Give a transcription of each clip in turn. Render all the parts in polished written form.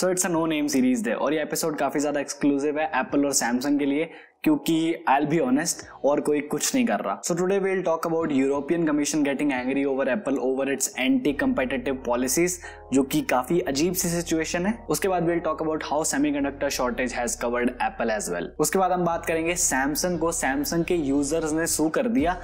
So it's a no name series day और ये episode काफी ज्यादा एक्सक्लूसिव है एप्पल और सैमसंग के लिए, क्योंकि आई विल बी ऑनेस्ट और कोई कुछ नहीं कर रहा। So today we will talk about European Commission getting angry over Apple over its anti competitive policies, जो कि काफी अजीब सी सिचुएशन है। उसके बाद we will talk about how semiconductor shortage has covered Apple as well. उसके बाद हम बात करेंगे सैमसंग को सैमसंग के यूजर्स ने सू कर दिया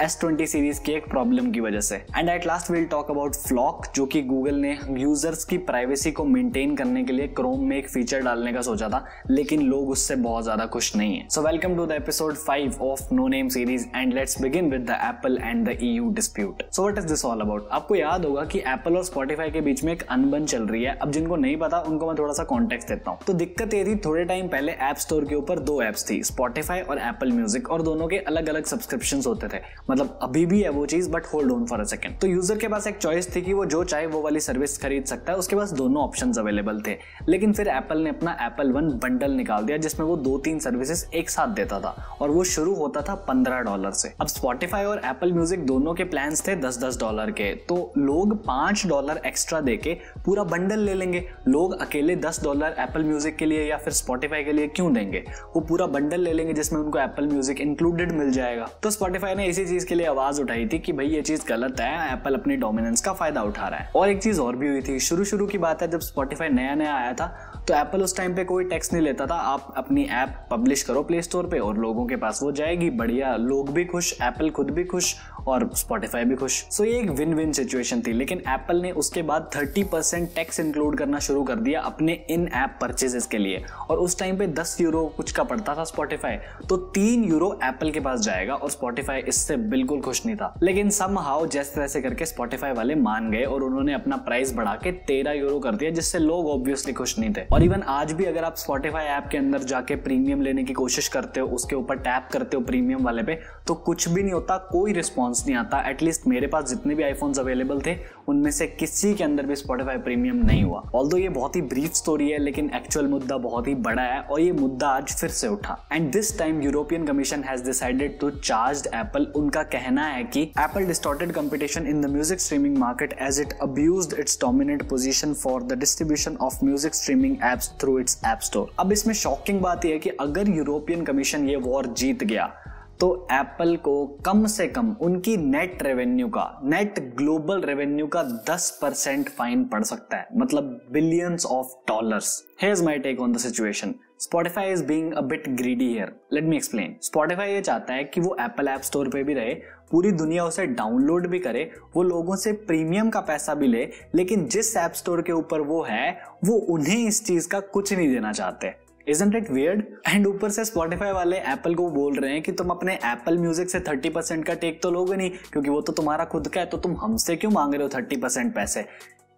S20 सीरीज की एक प्रॉब्लम की वजह से। And at last we will talk about FLoC, जो कि गूगल ने यूजर्स की प्राइवेसी को मेंटेन करने के लिए क्रोम में एक फीचर डालने का सोचा था, लेकिन लोग उससे बहुत ज्यादा खुश नहीं है। सो welcome to the episode 5 of No Name series and let's begin with the Apple and the EU dispute. So what is this all about? आपको याद होगा कि Apple और Spotify के बीच में एक अनबन चल रही है। अब जिनको नहीं पता उनको मैं थोड़ा सा कॉन्टेक्स्ट देता हूँ। तो दिक्कत ये थी, थोड़े टाइम पहले ऐप स्टोर के ऊपर दो एप्स थी, Spotify और Apple Music, और दोनों के अलग अलग सब्सक्रिप्शंस होते थे। मतलब अभी भी है वो चीज, but hold on for a second. तो यूजर के पास एक चॉइस थी कि वो जो चाहे वो वाली सर्विस खरीद सकता है, उसके पास दोनों ऑप्शंस अवेलेबल थे। लेकिन फिर एप्पल ने अपना Apple One बंडल निकाल दिया, जिसमें वो 2-3 सर्विसेज एक साथ देता था और वो शुरू होता था $15 से। अब Spotify और Apple Music दोनों के प्लान्स थे $10 के, तो लोग $5 एक्स्ट्रा देके पूरा बंडल ले लेंगे। लोग अकेले $10 Apple Music के लिए या फिर Spotify के लिए क्यों देंगे? वो पूरा बंडल ले लेंगे जिसमें उनको Apple Music इंक्लूडेड मिल जाएगा। तो Spotify ने इसी चीज के लिए आवाज उठाई थी कि भाई ये चीज गलत है, एप्पल अपनी डोमिनेंस का फायदा उठा रहा है। और एक चीज और भी हुई थी, शुरू की बात है, जब Spotify नया आया था तो एप्पल उस टाइम पे कोई टैक्स नहीं लेता था। आप अपनी ऐप पब्लिश करो प्ले स्टोर पे और लोगों के पास वो जाएगी, बढ़िया, लोग भी खुश, एप्पल खुद भी खुश और Spotify भी खुश। सो ये एक विन विन सिचुएशन थी। लेकिन एप्पल ने उसके बाद 30% टैक्स इंक्लूड करना शुरू कर दिया अपने इन ऐप परचेजेस के लिए, और उस टाइम पे €10 कुछ का पड़ता था Spotify, तो €3 एप्पल के पास जाएगा और Spotify इससे बिल्कुल खुश नहीं था। लेकिन समहाउ जैसे तैसे करके Spotify वाले मान गए और उन्होंने अपना प्राइस बढ़ा के €13 कर दिया, जिससे लोग ऑब्वियसली खुश नहीं थे। और इवन आज भी अगर आप Spotify ऐप के अंदर जाके प्रीमियम लेने की कोशिश करते हो, उसके ऊपर टैप करते हो प्रीमियम वाले पे, तो कुछ भी नहीं होता, कोई रिस्पॉन्स नहीं आता। एटलीस्ट मेरे पास जितने भी आईफोन्स अवेलेबल थे उनमें से किसी के अंदर भी Spotify प्रीमियम नहीं हुआ। ऑल्दो ये बहुत ही ब्रीफ स्टोरी है, लेकिन एक्चुअल मुद्दा बहुत ही बड़ा है और ये मुद्दा आज फिर से उठा। And this time European Commission has decided to charge Apple. उनका कहना है कि Apple distorted competition in the music streaming market as it abused its dominant position for the distribution of music streaming apps through its App Store. अब इसमें shocking बात यह है कि अगर यूरोपियन कमीशन ये वॉर जीत गया तो एप्पल को कम से कम उनकी नेट रेवेन्यू का, नेट ग्लोबल रेवेन्यू का 10% फाइन पड़ सकता है, मतलब billions of dollars. Here's my take on the situation. Spotify is being a bit greedy here. Let me explain. Spotify ये चाहता है कि वो Apple App Store पे भी रहे, पूरी दुनिया उसे डाउनलोड भी करे, वो लोगों से प्रीमियम का पैसा भी ले, लेकिन जिस ऐप स्टोर के ऊपर वो है वो उन्हें इस चीज का कुछ नहीं देना चाहते। Isn't it weird? एंड ऊपर से Spotify वाले एप्पल को बोल रहे हैं कि तुम अपने एप्पल म्यूजिक से 30% का टेक तो लोगे नहीं, क्योंकि वो तो तुम्हारा खुद का है, तो तुम हमसे क्यों मांग रहे हो 30% पैसे।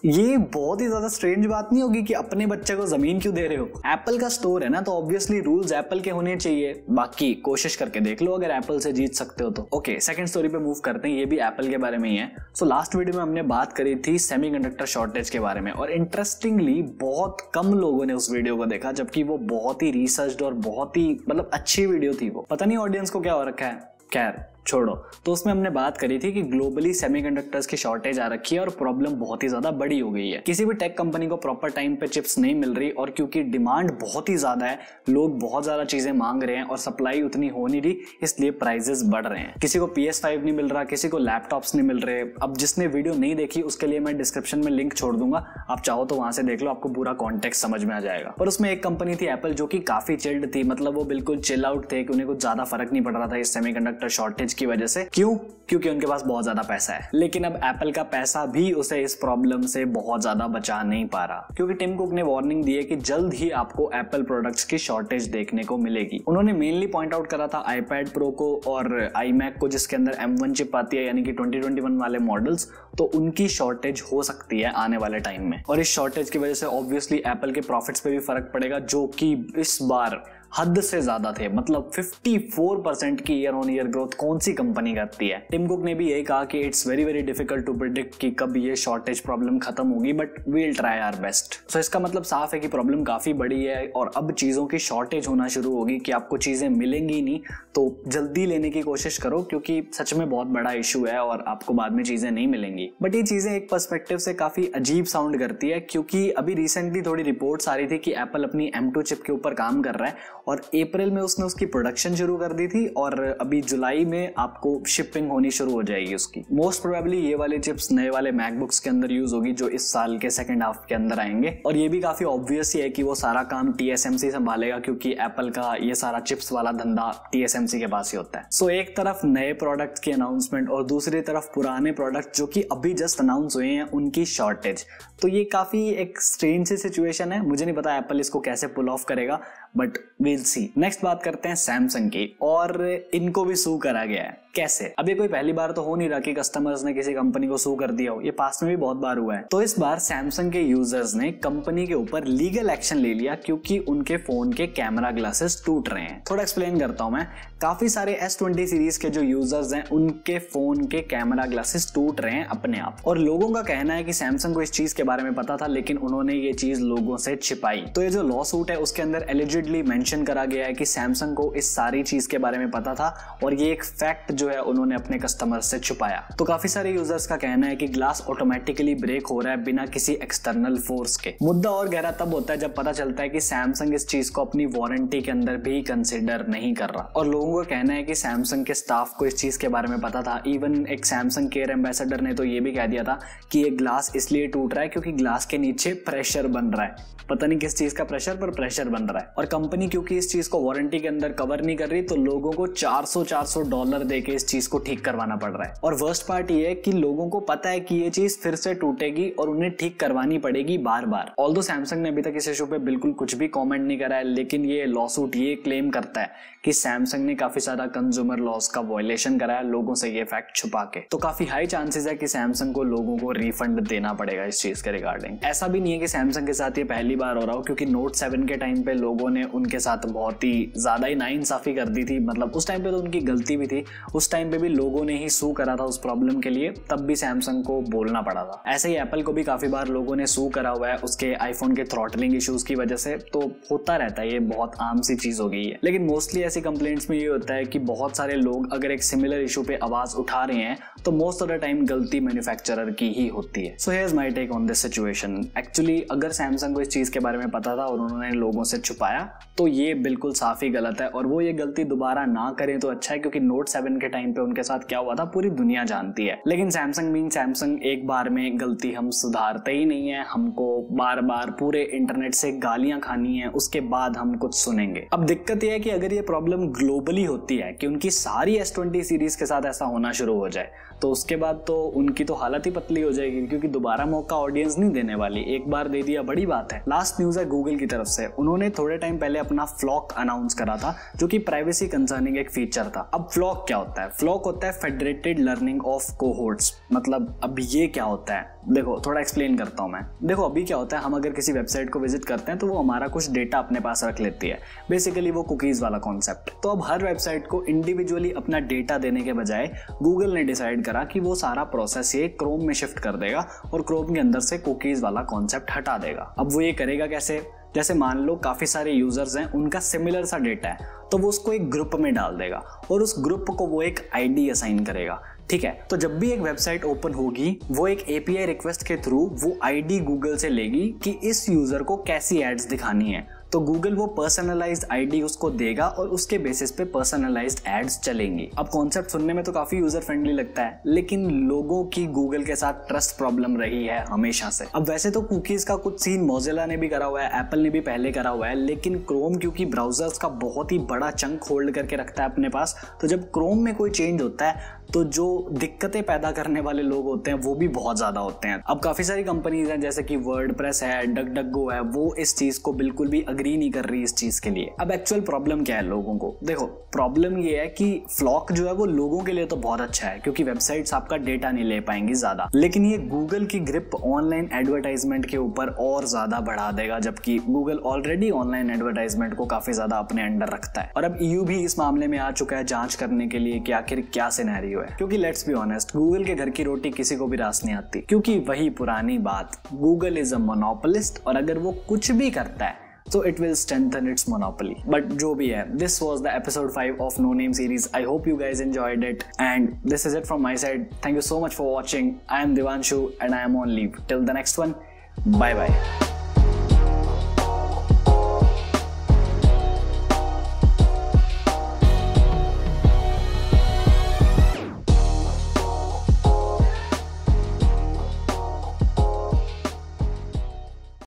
ये बहुत ही ज्यादा स्ट्रेंज बात नहीं होगी कि अपने बच्चे को जमीन क्यों दे रहे हो? एप्पल का स्टोर है ना, तो ऑब्वियसली रूल्स एप्पल के होने चाहिए। बाकी कोशिश करके देख लो अगर एप्पल से जीत सकते हो तो। ओके, सेकंड स्टोरी पे मूव करते हैं, ये भी एप्पल के बारे में ही है। सो लास्ट वीडियो में हमने बात करी थी सेमीकंडक्टर शॉर्टेज के बारे में, और इंटरेस्टिंगली बहुत कम लोगों ने उस वीडियो को देखा, जबकि वो बहुत ही रिसर्च्ड और बहुत ही मतलब अच्छी वीडियो थी। वो पता नहीं ऑडियंस को क्या हो रखा है, खैर छोड़ो। तो उसमें हमने बात करी थी कि ग्लोबली सेमीकंडक्टर्स की शॉर्टेज आ रखी है और प्रॉब्लम बहुत ही ज्यादा बड़ी हो गई है। किसी भी टेक कंपनी को प्रॉपर टाइम पे चिप्स नहीं मिल रही, और क्योंकि डिमांड बहुत ही ज्यादा है, लोग बहुत ज्यादा चीजें मांग रहे हैं और सप्लाई उतनी हो नहीं रही, इसलिए प्राइसेस बढ़ रहे हैं। किसी को PS5 नहीं मिल रहा, किसी को लैपटॉप्स नहीं मिल रहे। अब जिसने वीडियो नहीं देखी उसके लिए मैं डिस्क्रिप्शन में लिंक छोड़ दूंगा, आप चाहो तो वहां से देख लो, आपको पूरा कॉन्टेक्स्ट समझ में आ जाएगा। और उसमें एक कंपनी थी एप्पल, जो कि काफी चिल्ड थी, मतलब वो बिल्कुल चिल आउट थे कि उन्हें कुछ ज्यादा फर्क नहीं पड़ रहा था इस सेमीकंडक्टर शॉर्टेज की वजह से। क्यों? क्योंकि उनके पास बहुत ज्यादा पैसा है। लेकिन अब एप्पल का पैसा भी उसे इस प्रॉब्लम से बहुत ज्यादा बचा नहीं पा रहा, क्योंकि टिम कुक ने वार्निंग दी है कि जल्द ही आपको एप्पल प्रोडक्ट्स की शॉर्टेज देखने को मिलेगी। उन्होंने मेनली पॉइंट आउट करा था iPad Pro को और iMac को, जिसके अंदर M1 चिप आती है, यानी कि 2021 वाले मॉडल्स, तो उनकी शॉर्टेज हो सकती है आने वाले टाइम में। और इस शॉर्टेज की वजह से ऑब्वियसली एप्पल के प्रॉफिट्स पे भी फर्क पड़ेगा, जो कि इस बार हद से ज्यादा थे। मतलब 54% की ईयर ऑन ईयर ग्रोथ कौन सी कंपनी करती है। टिम कुक ने भी यही कहा कि it's very very difficult to predict कि कब ये शॉर्टेज प्रॉब्लम खत्म होगी, but we will try our best. So इसका मतलब साफ है कि प्रॉब्लम काफी बड़ी है और अब चीजों की शॉर्टेज होना शुरू होगी कि आपको चीजें मिलेंगी नहीं, तो जल्दी लेने की कोशिश करो क्योंकि सच में बहुत बड़ा इशू है और आपको बाद में चीजें नहीं मिलेंगी। बट ये चीजें एक पर्सपेक्टिव से काफी अजीब साउंड करती है क्योंकि अभी रिसेंटली थोड़ी रिपोर्ट्स आ रही थी कि एप्पल अपनी M2 चिप के ऊपर काम कर रहा है और अप्रैल में उसने उसकी प्रोडक्शन शुरू कर दी थी और अभी जुलाई में आपको शिपिंग होनी शुरू हो जाएगी उसकी। मोस्ट प्रोबेबली ये वाले चिप्स नए वाले मैकबुक्स के अंदर यूज होगी जो इस साल के सेकंड हाफ के अंदर आएंगे और ये भी काफी ऑब्वियस ही है कि वो सारा काम TSMC संभालेगा क्योंकि एप्पल का ये सारा चिप्स वाला धंधा TSMC के पास ही होता है। सो एक तरफ नए प्रोडक्ट की अनाउंसमेंट और दूसरी तरफ पुराने प्रोडक्ट जो कि अभी जस्ट अनाउंस हुए हैं उनकी शॉर्टेज। तो ये काफी एक स्ट्रेंज सी सिचुएशन है। मुझे नहीं पता एप्पल इसको कैसे पुल ऑफ करेगा, बट वील सी। नेक्स्ट बात करते हैं सैमसंग की और इनको भी सू करा गया है। कैसे? अब ये कोई पहली बार तो हो नहीं रहा कि कस्टमर्स ने किसी कंपनी को सू कर दिया हो, ये पास्ट में भी बहुत बार हुआ है। तो इस बार सैमसंग के यूजर्स ने कंपनी के ऊपर लीगल एक्शन ले लिया क्योंकि उनके फोन के कैमरा ग्लासेस टूट रहे हैं। थोड़ा एक्सप्लेन करता हूं मैं। काफी सारे S20 सीरीज के जो यूजर्स हैं उनके फोन के कैमरा ग्लासेस टूट रहे हैं अपने आप और लोगों का कहना है कि सैमसंग को इस चीज के बारे में पता था लेकिन उन्होंने ये चीज लोगों से छिपाई। तो ये जो लॉ सूट है उसके अंदर एलिजिडली मेंशन करा गया है कि सैमसंग को इस सारी चीज के बारे में पता था और ये एक फैक्ट जो है उन्होंने अपने कस्टमर से छुपाया। तो काफी सारे यूजर्स का कहना है कि ग्लास ऑटोमेटिकली ब्रेक हो रहा है बिना किसी एक्सटर्नल फोर्स के। मुद्दा और गहरा तब होता है जब पता चलता है कि सैमसंग इस चीज को अपनी वारंटी के अंदर भी कंसिडर नहीं कर रहा और लोगों का कहना है कि सैमसंग के स्टाफ को इस चीज के बारे में पता था। इवन एक सैमसंग केयर एम्बेसडर ने तो ये भी कह दिया था कि ये ग्लास इसलिए टूट रहा है क्योंकि ग्लास के नीचे प्रेशर बन रहा है। पता नहीं किस चीज का प्रेशर, पर प्रेशर बन रहा है और कंपनी क्योंकि इस चीज को वारंटी के अंदर कवर नहीं कर रही तो लोगों को $400 देके इस चीज को ठीक करवाना पड़ रहा है। और वर्स्ट पार्ट ये है कि लोगों को पता है कि ये चीज फिर से टूटेगी और उन्हें ठीक करवानी पड़ेगी बार बार। ऑल्दो सैमसंग ने अभी तक इस इशू पे बिल्कुल कुछ भी कमेंट नहीं करा है, लेकिन ये लॉसूट ये क्लेम करता है कि सैमसंग ने काफी सारा कंज्यूमर लॉस का वायलेशन कराया लोगों से ये फैक्ट छुपा के। तो काफी हाई चांसेस है कि सैमसंग को लोगों को रिफंड देना पड़ेगा इस चीज के रिगार्डिंग। ऐसा भी नहीं है कि सैमसंग के साथ ये पहली बार हो रहा हो क्योंकि नोट 7 के टाइम पे लोगों ने उनके साथ बहुत ही ज्यादा ही नाइंसाफी कर दी थी। मतलब उस टाइम पे तो उनकी गलती भी थी, उस टाइम पे भी लोगों ने ही सू करा था उस प्रॉब्लम के लिए, तब भी सैमसंग को बोलना पड़ा था। ऐसे ही एप्पल को भी काफी बार लोगों ने सू करा हुआ है उसके आईफोन के थ्रॉटलिंग इश्यूज की वजह से। तो होता रहता है, ये बहुत आम सी चीज हो गई है। लेकिन मोस्टली ऐसी कंप्लेंट्स में ये होता है कि बहुत सारे लोग अगर एक सिमिलर इशू पे आवाज उठा रहे हैं तो मोस्ट ऑफ द टाइम गलती मैन्युफैक्चरर की ही होती है। So here is my take on this situation. Actually अगर सैमसंग को इस चीज के बारे में पता था और उन्होंने लोगों से छुपाया तो ये बिल्कुल साफ ही गलत है और वो ये गलती दोबारा ना करें तो अच्छा है क्योंकि नोट 7 के टाइम पे उनके साथ क्या हुआ था पूरी दुनिया जानती है। लेकिन सैमसंग एक बार में गलती हम सुधारते ही नहीं है, हमको बार बार पूरे इंटरनेट से गालियां खानी है, उसके बाद हम कुछ सुनेंगे। अब दिक्कत यह है कि अगर ये प्रॉब्लम ग्लोबली होती है कि उनकी सारी S20 सीरीज के साथ ऐसा होना शुरू हो जाए तो उसके बाद तो उनकी तो हालत ही पतली हो जाएगी क्योंकि दोबारा मौका ऑडियंस नहीं देने वाली। एक बार दे दिया बड़ी बात है। लास्ट न्यूज है गूगल की तरफ से। उन्होंने थोड़े टाइम पहले अपना फ्लॉक अनाउंस करा था जो कि प्राइवेसी कंसर्निंग एक फीचर था। अब फ्लॉक क्या होता है? फ्लॉक होता है फेडरेटेड लर्निंग ऑफ कोहोर्ट्स। मतलब अब ये क्या होता है? देखो थोड़ा एक्सप्लेन करता हूं मैं। देखो अभी क्या होता है, हम अगर किसी वेबसाइट को विजिट करते हैं तो वो हमारा कुछ डेटा अपने पास रख लेती है, बेसिकली वो कुकीज वाला कॉन्सेप्ट। तो अब हर वेबसाइट को इंडिविजुअली अपना डेटा देने के बजाय गूगल ने डिसाइड करा कि वो सारा प्रोसेस ये क्रोम में शिफ्ट कर देगा और क्रोम के अंदर से कुकीज वाला कॉन्सेप्ट हटा देगा। अब वो ये करेगा कैसे? जैसे मान लो काफी सारे यूजर्स हैं, उनका सिमिलर सा डेटा है तो वो उसको एक ग्रुप में डाल देगा और उस ग्रुप को वो एक आईडी असाइन करेगा। ठीक है, तो जब भी एक वेबसाइट ओपन होगी वो एक एपीआई रिक्वेस्ट के थ्रू वो आईडी गूगल से लेगी कि इस यूजर को कैसी एड्स दिखानी है। तो गूगल वो पर्सनलाइज्ड आईडी उसको देगा और उसके बेसिस पे पर्सनलाइज्ड एड्स चलेंगी। अब कॉन्सेप्ट सुनने में तो काफी यूजर फ्रेंडली लगता है, लेकिन लोगों की गूगल के साथ ट्रस्ट प्रॉब्लम रही है हमेशा से। अब वैसे तो कुकीज का कुछ सीन मोजिला ने भी करा हुआ है, एप्पल ने भी पहले करा हुआ है, लेकिन क्रोम क्योंकि ब्राउजर्स का बहुत ही बड़ा चंक होल्ड करके रखता है अपने पास, तो जब क्रोम में कोई चेंज होता है तो जो दिक्कतें पैदा करने वाले लोग होते हैं वो भी बहुत ज्यादा होते हैं। अब काफी सारी कंपनीज हैं जैसे कि वर्डप्रेस है, डकडकगो है, वो इस चीज को बिल्कुल भी अग्री नहीं कर रही इस चीज के लिए। अब एक्चुअल प्रॉब्लम क्या है लोगों को? देखो, प्रॉब्लम ये है कि फ्लॉक जो है वो लोगों के लिए तो बहुत अच्छा है क्योंकि वेबसाइट्स आपका डेटा नहीं ले पाएंगी ज्यादा, लेकिन ये गूगल की ग्रिप ऑनलाइन एडवर्टाइजमेंट के ऊपर और ज्यादा बढ़ा देगा, जबकि गूगल ऑलरेडी ऑनलाइन एडवर्टाइजमेंट को काफी ज्यादा अपने अंडर रखता है। और अब EU भी इस मामले में आ चुका है जांच करने के लिए कि आखिर क्या सिनेरियो है, क्योंकि लेट्स बी ऑनेस्ट, गूगल के घर की रोटी किसी को भी रास नहीं आती, क्योंकि वही पुरानी बात, गूगल इज अ मोनोपोलिस्ट और अगर वो कुछ भी करता है so it will strengthen its monopoly. But जो भी है, this was the episode 5 of No Name series. I hope you guys enjoyed it and this is it from my side. Thank you so much for watching. I am Devanshu and I am on leave. Till the next one, bye bye.